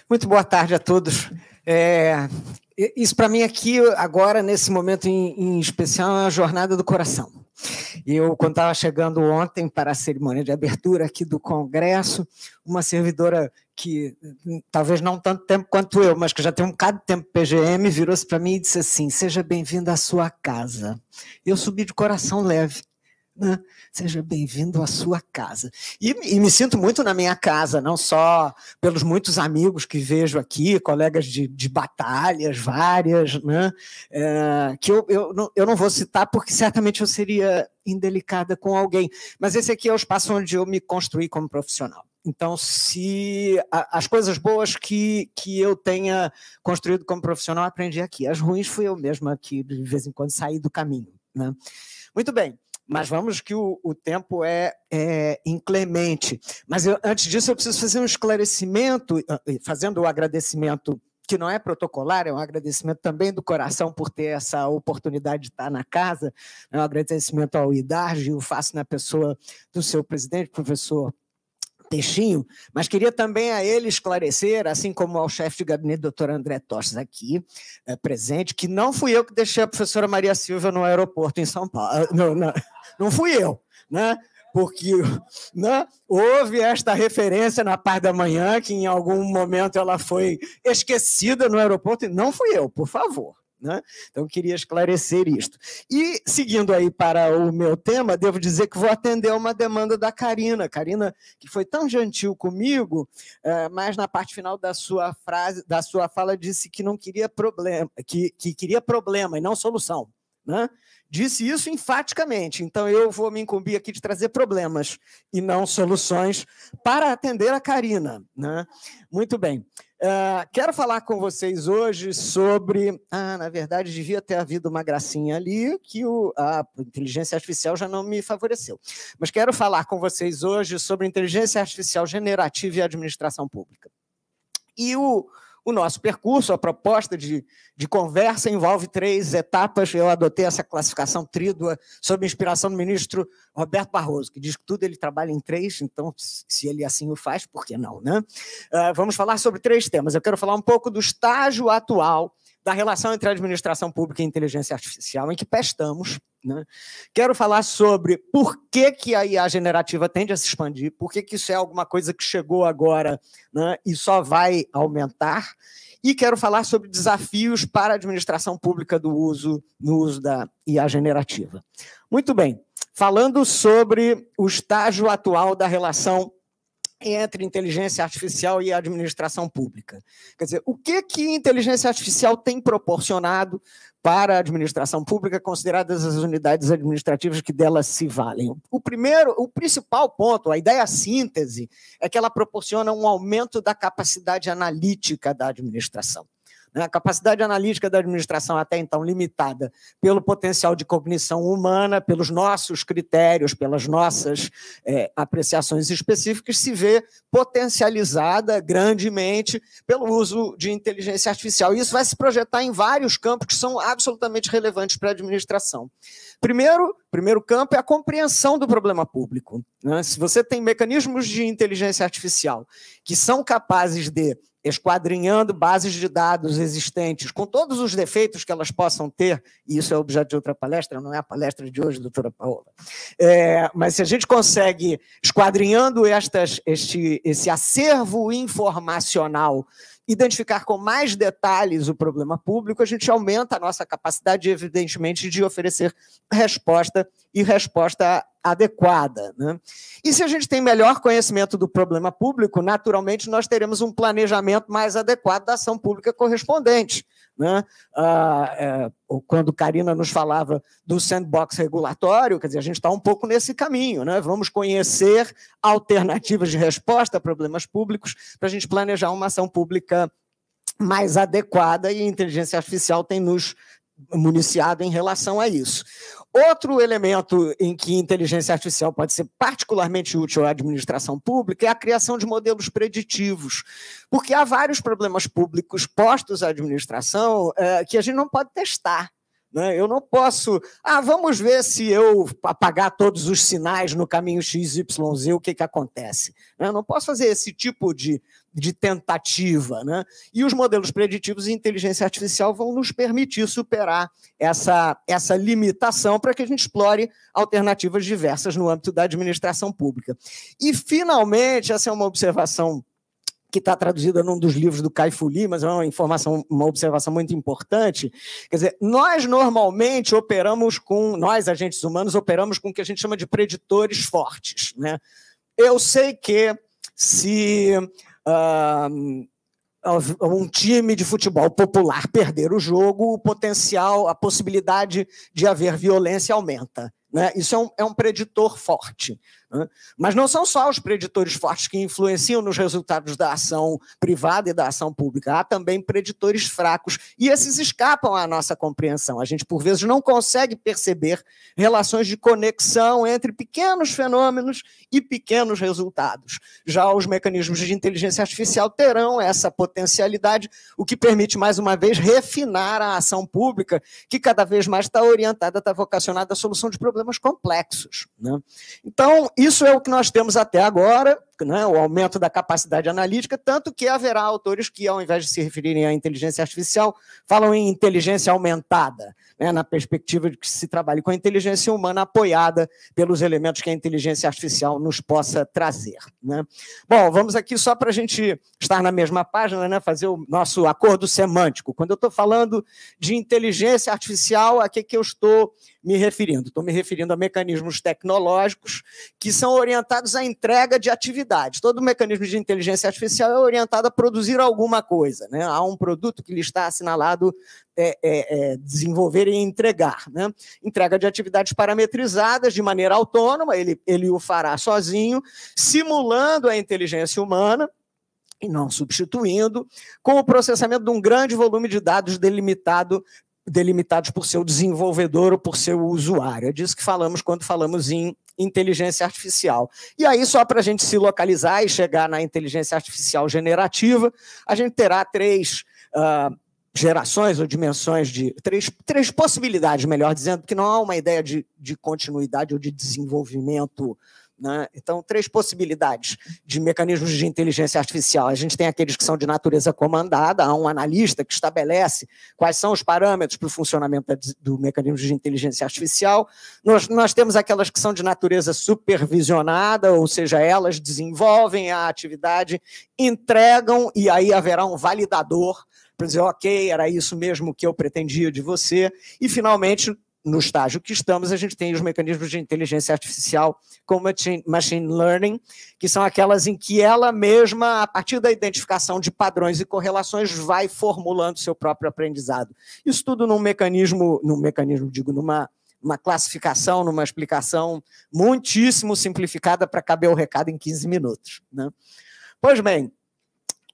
Muito boa tarde a todos. Isso, para mim, aqui, agora, nesse momento em especial, é uma jornada do coração. Quando estava chegando ontem para a cerimônia de abertura aqui do Congresso, uma servidora que, talvez não tanto tempo quanto eu, mas que já tem um bocado de tempo PGM, virou-se para mim e disse assim: seja bem-vindo à sua casa. Eu subi de coração leve. Né? Seja bem-vindo à sua casa. E me sinto muito na minha casa, não só pelos muitos amigos que vejo aqui, colegas de batalhas várias, né? Que eu não vou citar porque certamente eu seria indelicada com alguém, mas esse aqui é o espaço onde eu me construí como profissional. Então, se as coisas boas que eu tenha construído como profissional, aprendi aqui. As ruins fui eu mesma que, de vez em quando, saí do caminho. Né? Muito bem. Mas vamos que o tempo é inclemente. Mas antes disso, eu preciso fazer um esclarecimento, fazendo o agradecimento, que não é protocolar, é um agradecimento também do coração por ter essa oportunidade de estar na casa, é um agradecimento ao IDARJ, eu faço na pessoa do seu presidente, professor Peixinho, mas queria também a ele esclarecer, assim como ao chefe de gabinete, doutor André Tostes, aqui presente, que não fui eu que deixei a professora Maria Silvia no aeroporto em São Paulo. Não fui eu, né? Porque houve esta referência na parte da manhã, que em algum momento ela foi esquecida no aeroporto, e não fui eu, por favor. Né? Então, eu queria esclarecer isto. E, seguindo aí para o meu tema, devo dizer que vou atender uma demanda da Karina. Karina, que foi tão gentil comigo, mas na parte final da sua fala, disse que não queria problema, que queria problema e não solução. Né? Disse isso enfaticamente. Então, eu vou me incumbir aqui de trazer problemas e não soluções para atender a Karina. Né? Muito bem. Quero falar com vocês hoje sobre... na verdade, devia ter havido uma gracinha ali que a inteligência artificial já não me favoreceu. Mas quero falar com vocês hoje sobre inteligência artificial generativa e administração pública. E o nosso percurso, a proposta de conversa envolve 3 etapas. Eu adotei essa classificação trídua sob inspiração do ministro Roberto Barroso, que diz que tudo ele trabalha em 3, então, se ele assim o faz, por que não? Né? Vamos falar sobre 3 temas. Eu quero falar um pouco do estágio atual da relação entre a administração pública e a inteligência artificial, em que pé estamos. Né? Quero falar sobre por que a IA generativa tende a se expandir, por que isso é alguma coisa que chegou agora, né, e só vai aumentar, e quero falar sobre desafios para a administração pública no uso da IA generativa. Muito bem, falando sobre o estágio atual da relação entre inteligência artificial e administração pública. Quer dizer, o que a inteligência artificial tem proporcionado para a administração pública, consideradas as unidades administrativas que delas se valem? O principal ponto, a ideia síntese, é que ela proporciona um aumento da capacidade analítica da administração. A capacidade analítica da administração, até então limitada pelo potencial de cognição humana, pelos nossos critérios, pelas nossas apreciações específicas, se vê potencializada grandemente pelo uso de inteligência artificial. E isso vai se projetar em vários campos que são absolutamente relevantes para a administração. Primeiro campo é a compreensão do problema público. Né? Se você tem mecanismos de inteligência artificial que são capazes de, esquadrinhando bases de dados existentes, com todos os defeitos que elas possam ter, e isso é objeto de outra palestra, não é a palestra de hoje, doutora Paola, mas se a gente consegue, esquadrinhando esse acervo informacional, identificar com mais detalhes o problema público, a gente aumenta a nossa capacidade, evidentemente, de oferecer resposta e resposta adequada. Né? E se a gente tem melhor conhecimento do problema público, naturalmente nós teremos um planejamento mais adequado da ação pública correspondente. Né? Quando Karina nos falava do sandbox regulatório, quer dizer, a gente está um pouco nesse caminho. Né? Vamos conhecer alternativas de resposta a problemas públicos para a gente planejar uma ação pública mais adequada, e a inteligência artificial tem nos municiado em relação a isso. Outro elemento em que inteligência artificial pode ser particularmente útil à administração pública é a criação de modelos preditivos, porque há vários problemas públicos postos à administração que a gente não pode testar. né? Eu não posso... vamos ver se eu apagar todos os sinais no caminho XYZ, o que acontece. Eu não posso fazer esse tipo de tentativa, né? E os modelos preditivos de inteligência artificial vão nos permitir superar essa limitação para que a gente explore alternativas diversas no âmbito da administração pública. E, finalmente, essa é uma observação que está traduzida num dos livros do Kai-Fu Lee, mas é uma observação muito importante. Quer dizer, nós normalmente nós, agentes humanos, operamos com o que a gente chama de preditores fortes, né? Eu sei que se um time de futebol popular perder o jogo, o potencial, a possibilidade de haver violência aumenta, né? Isso é um preditor forte, né? Mas não são só os preditores fortes que influenciam nos resultados da ação privada e da ação pública. Há também preditores fracos, e esses escapam à nossa compreensão. A gente, por vezes, não consegue perceber relações de conexão entre pequenos fenômenos e pequenos resultados. Já os mecanismos de inteligência artificial terão essa potencialidade, o que permite, mais uma vez, refinar a ação pública, que cada vez mais está orientada, está vocacionada à solução de problemas complexos, né? Então, isso é o que nós temos até agora, né, o aumento da capacidade analítica, tanto que haverá autores que, ao invés de se referirem à inteligência artificial, falam em inteligência aumentada, né, na perspectiva de que se trabalhe com a inteligência humana apoiada pelos elementos que a inteligência artificial nos possa trazer, né? Bom, vamos aqui só para a gente estar na mesma página, né, fazer o nosso acordo semântico. Quando eu estou falando de inteligência artificial, a que eu estou me referindo? Estou me referindo a mecanismos tecnológicos que são orientados à entrega de atividades. Todo mecanismo de inteligência artificial é orientado a produzir alguma coisa, né? Há um produto que lhe está assinalado desenvolver e entregar, né? Entrega de atividades parametrizadas de maneira autônoma, ele o fará sozinho, simulando a inteligência humana, e não substituindo, com o processamento de um grande volume de dados delimitados por seu desenvolvedor ou por seu usuário. É disso que falamos quando falamos em inteligência artificial. E aí, só para a gente se localizar e chegar na inteligência artificial generativa, a gente terá três gerações ou dimensões de... Três possibilidades, melhor dizendo, porque não há uma ideia de continuidade ou de desenvolvimento, né? Então, três possibilidades de mecanismos de inteligência artificial. A gente tem aqueles que são de natureza comandada, há um analista que estabelece quais são os parâmetros para o funcionamento do mecanismo de inteligência artificial. Nós temos aquelas que são de natureza supervisionada, ou seja, elas desenvolvem a atividade, entregam, e aí haverá um validador para dizer, ok, era isso mesmo que eu pretendia de você. E, finalmente, no estágio que estamos, a gente tem os mecanismos de inteligência artificial como machine learning, que são aquelas em que ela mesma, a partir da identificação de padrões e correlações, vai formulando seu próprio aprendizado. Isso tudo numa classificação, numa explicação muitíssimo simplificada para caber o recado em 15 minutos, né? Pois bem,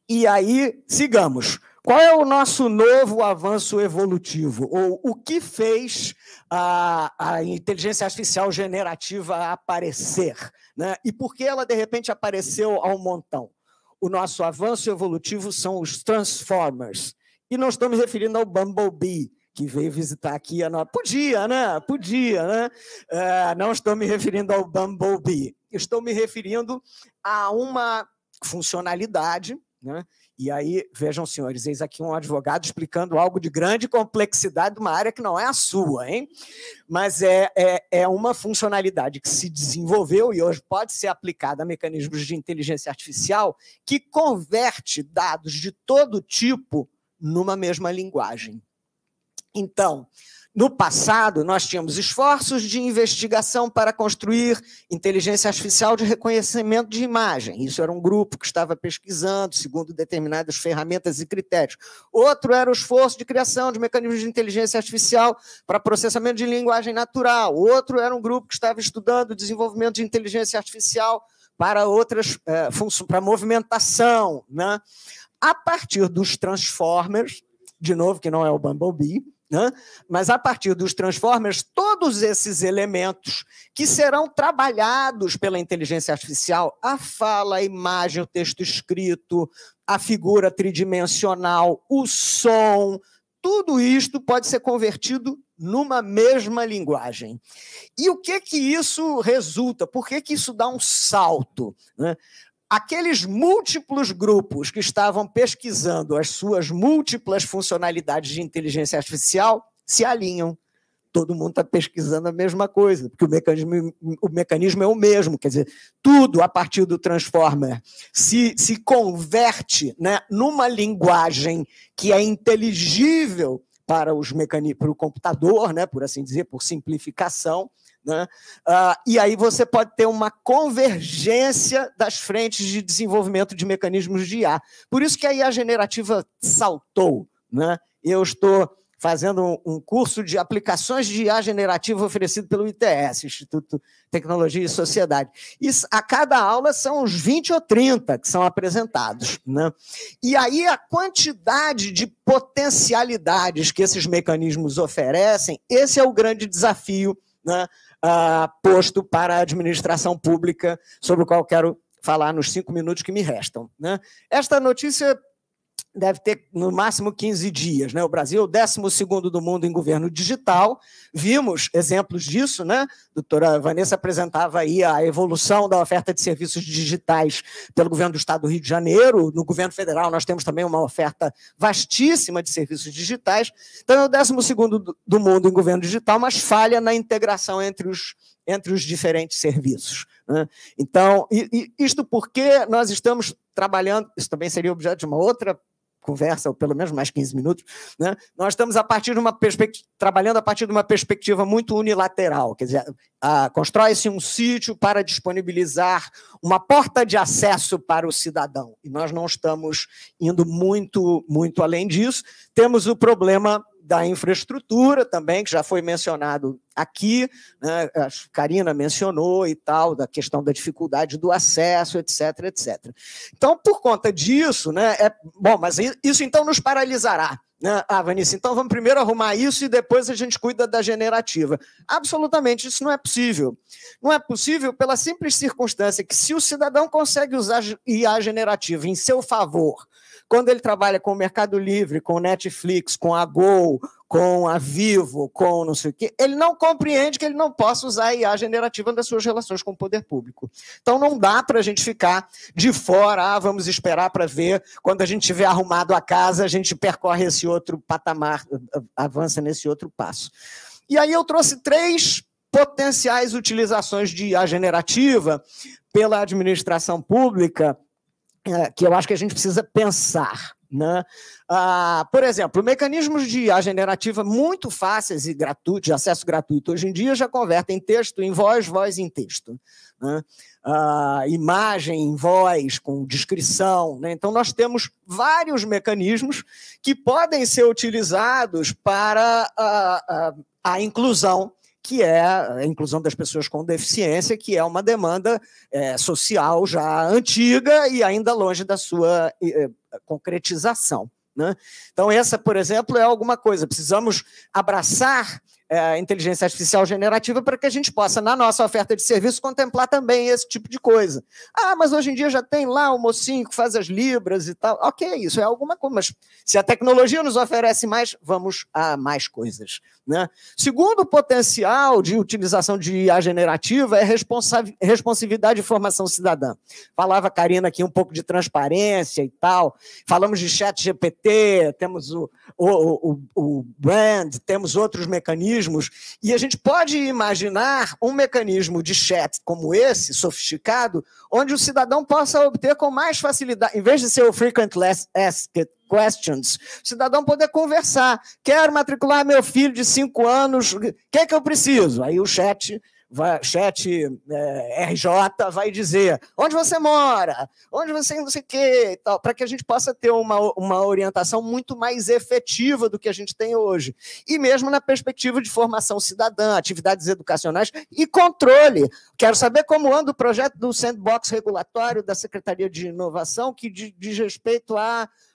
e aí, sigamos. Qual é o nosso novo avanço evolutivo? Ou o que fez a inteligência artificial generativa aparecer, né? E por que ela, de repente, apareceu ao montão? O nosso avanço evolutivo são os Transformers. E não estou me referindo ao Bumblebee, que veio visitar aqui a nossa... Podia, né? Podia, né? Não estou me referindo ao Bumblebee. Estou me referindo a uma funcionalidade, né? E aí, vejam, senhores, eis aqui um advogado explicando algo de grande complexidade de uma área que não é a sua, hein? Mas é uma funcionalidade que se desenvolveu e hoje pode ser aplicada a mecanismos de inteligência artificial que converte dados de todo tipo numa mesma linguagem. Então, no passado, nós tínhamos esforços de investigação para construir inteligência artificial de reconhecimento de imagem. Isso era um grupo que estava pesquisando segundo determinadas ferramentas e critérios. Outro era o esforço de criação de mecanismos de inteligência artificial para processamento de linguagem natural. Outro era um grupo que estava estudando o desenvolvimento de inteligência artificial para outras funções, para movimentação, né? A partir dos Transformers, de novo, que não é o Bumblebee, né? Mas a partir dos Transformers, todos esses elementos que serão trabalhados pela inteligência artificial, a fala, a imagem, o texto escrito, a figura tridimensional, o som, tudo isto pode ser convertido numa mesma linguagem. E o que isso resulta? Por que isso dá um salto, né? Aqueles múltiplos grupos que estavam pesquisando as suas múltiplas funcionalidades de inteligência artificial se alinham. Todo mundo está pesquisando a mesma coisa, porque o mecanismo é o mesmo, quer dizer, tudo a partir do Transformer se converte, né, numa linguagem que é inteligível para o computador, né, por assim dizer, por simplificação, né? E aí você pode ter uma convergência das frentes de desenvolvimento de mecanismos de IA. Por isso que a IA generativa saltou, né? Eu estou fazendo um curso de aplicações de IA generativa oferecido pelo ITS, Instituto de Tecnologia e Sociedade. E a cada aula são uns 20 ou 30 que são apresentados, né? E aí a quantidade de potencialidades que esses mecanismos oferecem, esse é o grande desafio, né, posto para a administração pública, sobre o qual quero falar nos 5 minutos que me restam, né? Esta notícia deve ter, no máximo, 15 dias, né? O Brasil é o 12º do mundo em governo digital. Vimos exemplos disso, né? A doutora Vanessa apresentava aí a evolução da oferta de serviços digitais pelo governo do Estado do Rio de Janeiro. No governo federal, nós temos também uma oferta vastíssima de serviços digitais. Então, é o 12º do mundo em governo digital, mas falha na integração entre os diferentes serviços, né? Então, isto porque nós estamos trabalhando, isso também seria objeto de uma outra conversa, ou pelo menos mais 15 minutos, né? Nós estamos trabalhando a partir de uma perspectiva muito unilateral, quer dizer, constrói-se um sítio para disponibilizar uma porta de acesso para o cidadão, e nós não estamos indo muito além disso. Temos o problema da infraestrutura também, que já foi mencionado aqui, né? A Karina mencionou e tal, da questão da dificuldade do acesso, etc, etc. Então, por conta disso, né, bom, mas isso então nos paralisará, né? Vanessa, então vamos primeiro arrumar isso e depois a gente cuida da generativa. Absolutamente, isso não é possível. Não é possível pela simples circunstância que, se o cidadão consegue usar IA generativa em seu favor, quando ele trabalha com o Mercado Livre, com o Netflix, com a Gol, com a Vivo, com não sei o quê, ele não compreende que ele não possa usar a IA generativa nas suas relações com o poder público. Então, não dá para a gente ficar de fora, vamos esperar para ver, quando a gente tiver arrumado a casa, a gente percorre esse outro patamar, avança nesse outro passo. E aí eu trouxe 3 potenciais utilizações de IA generativa pela administração pública, que eu acho que a gente precisa pensar, né? Por exemplo, mecanismos de IA generativa muito fáceis e gratuitos, de acesso gratuito, hoje em dia já convertem texto em voz, voz em texto, né? Imagem em voz, com descrição, né? Então, nós temos vários mecanismos que podem ser utilizados para a inclusão, que é a inclusão das pessoas com deficiência, que é uma demanda social já antiga e ainda longe da sua concretização, né? Então, essa, por exemplo, é alguma coisa. Precisamos abraçar a inteligência artificial generativa para que a gente possa, na nossa oferta de serviço, contemplar também esse tipo de coisa. Mas hoje em dia já tem lá o mocinho que faz as libras e tal. Ok, isso é alguma coisa, mas se a tecnologia nos oferece mais, vamos a mais coisas, né? Segundo potencial de utilização de IA generativa é responsividade e formação cidadã. Falava a Karina aqui um pouco de transparência e tal, falamos de chat GPT, temos o Brand, temos outros mecanismos, e a gente pode imaginar um mecanismo de chat como esse, sofisticado, onde o cidadão possa obter com mais facilidade, em vez de ser o frequent asked questions, o cidadão poder conversar. Quero matricular meu filho de 5 anos, o que é que eu preciso? Aí o chat RJ vai dizer onde você mora, onde você não sei o quê, para que a gente possa ter uma orientação muito mais efetiva do que a gente tem hoje. E mesmo na perspectiva de formação cidadã, atividades educacionais e controle. Quero saber como anda o projeto do sandbox regulatório da Secretaria de Inovação, que diz respeito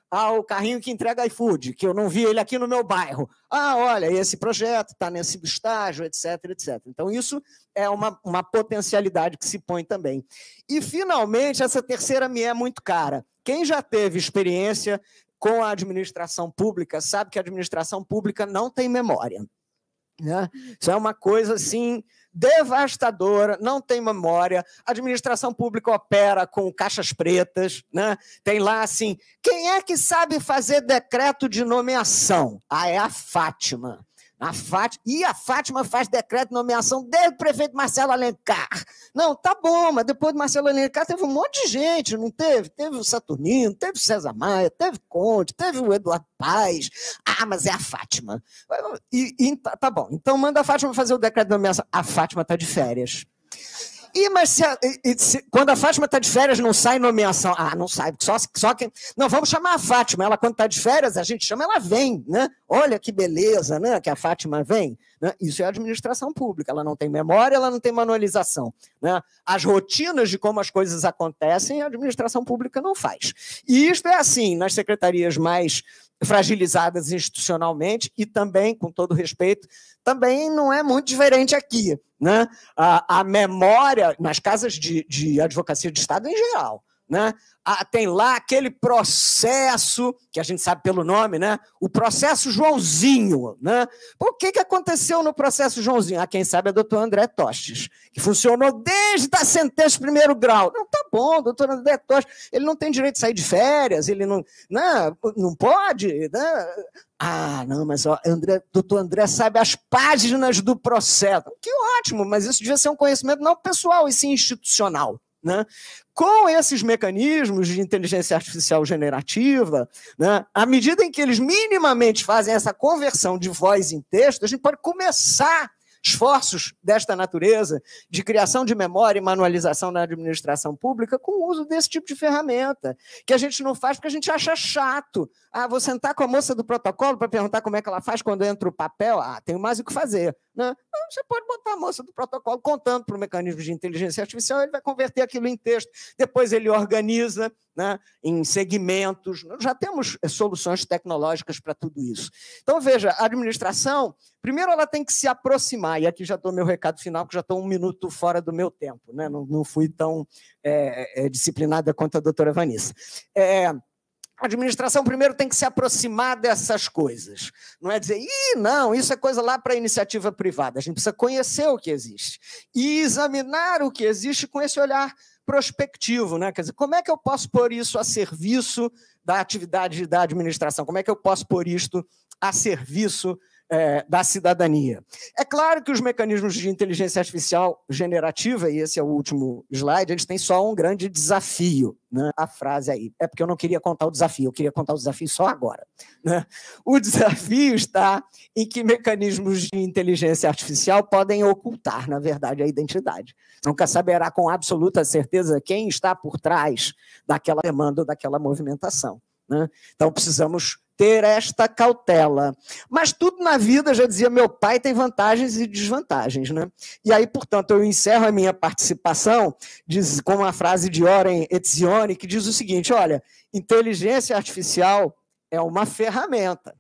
ao carrinho que entrega iFood, que eu não vi ele aqui no meu bairro. Olha, esse projeto está nesse estágio, etc, etc. Então, isso é uma potencialidade que se põe também. E, finalmente, essa terceira me é muito cara. Quem já teve experiência com a administração pública sabe que a administração pública não tem memória. né? Isso é uma coisa assim devastadora, não tem memória, a administração pública opera com caixas pretas, né? Tem lá assim, quem é que sabe fazer decreto de nomeação? Ah, é a Fátima. E a Fátima faz decreto de nomeação desde o prefeito Marcelo Alencar. Não, tá bom, mas depois do Marcelo Alencar teve um monte de gente, não teve? Teve o Saturnino, teve o César Maia, teve Conde, teve o Eduardo Paes. Ah, mas é a Fátima. Tá bom, então manda a Fátima fazer o decreto de nomeação. A Fátima está de férias. Mas quando a Fátima está de férias, não sai nomeação. Ah, não sai, só que. Não, vamos chamar a Fátima. Ela, quando está de férias, a gente chama, ela vem, né? Olha que beleza, né? Que a Fátima vem. Né? Isso é administração pública. Ela não tem memória, ela não tem manualização. Né? As rotinas de como as coisas acontecem, a administração pública não faz. E isto é assim nas secretarias mais fragilizadas institucionalmente e também, com todo respeito, também não é muito diferente aqui. Né? A memória nas casas de advocacia de Estado em geral. Né? Tem lá aquele processo, que a gente sabe pelo nome, né? O processo Joãozinho. Né? O que aconteceu no processo Joãozinho? Quem sabe é o doutor André Tostes, que funcionou desde a sentença de primeiro grau. Não, tá bom, doutor André Tostes, ele não tem direito de sair de férias, ele não pode. Né? Ah, não, mas doutor André sabe as páginas do processo. Que ótimo, mas isso devia ser um conhecimento não pessoal, e sim institucional. Né? Com esses mecanismos de inteligência artificial generativa, né, à medida em que eles minimamente fazem essa conversão de voz em texto, a gente pode começar esforços desta natureza de criação de memória e manualização na administração pública com o uso desse tipo de ferramenta, que a gente não faz porque a gente acha chato. Ah, vou sentar com a moça do protocolo para perguntar como é que ela faz quando entra o papel. Ah, tenho mais o que fazer. Né? Não, você pode botar a moça do protocolo contando para o mecanismo de inteligência artificial, ele vai converter aquilo em texto, depois ele organiza, né, em segmentos. Já temos soluções tecnológicas para tudo isso. Então, veja, a administração, primeiro ela tem que se aproximar, e aqui já estou meu recado final, porque já estou 1 minuto fora do meu tempo, né? Não fui tão disciplinada quanto a doutora Vanessa. A administração primeiro tem que se aproximar dessas coisas. Não é dizer, não, isso é coisa lá para a iniciativa privada. A gente precisa conhecer o que existe e examinar o que existe com esse olhar prospectivo, né? Quer dizer, como é que eu posso pôr isso a serviço da atividade da administração? Como é que eu posso pôr isto a serviço da cidadania? É claro que os mecanismos de inteligência artificial generativa, e esse é o último slide, eles têm só um grande desafio, né? A frase aí. É porque eu não queria contar o desafio, eu queria contar o desafio só agora. Né? O desafio está em que mecanismos de inteligência artificial podem ocultar, na verdade, a identidade. Nunca saberá com absoluta certeza quem está por trás daquela demanda ou daquela movimentação. Né? Então, precisamos ter esta cautela. Mas tudo na vida, já dizia meu pai, tem vantagens e desvantagens. Né? E aí, portanto, eu encerro a minha participação com uma frase de Oren Etzioni, que diz o seguinte, olha, inteligência artificial é uma ferramenta.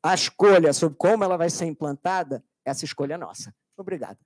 A escolha sobre como ela vai ser implantada, essa escolha é nossa. Obrigado.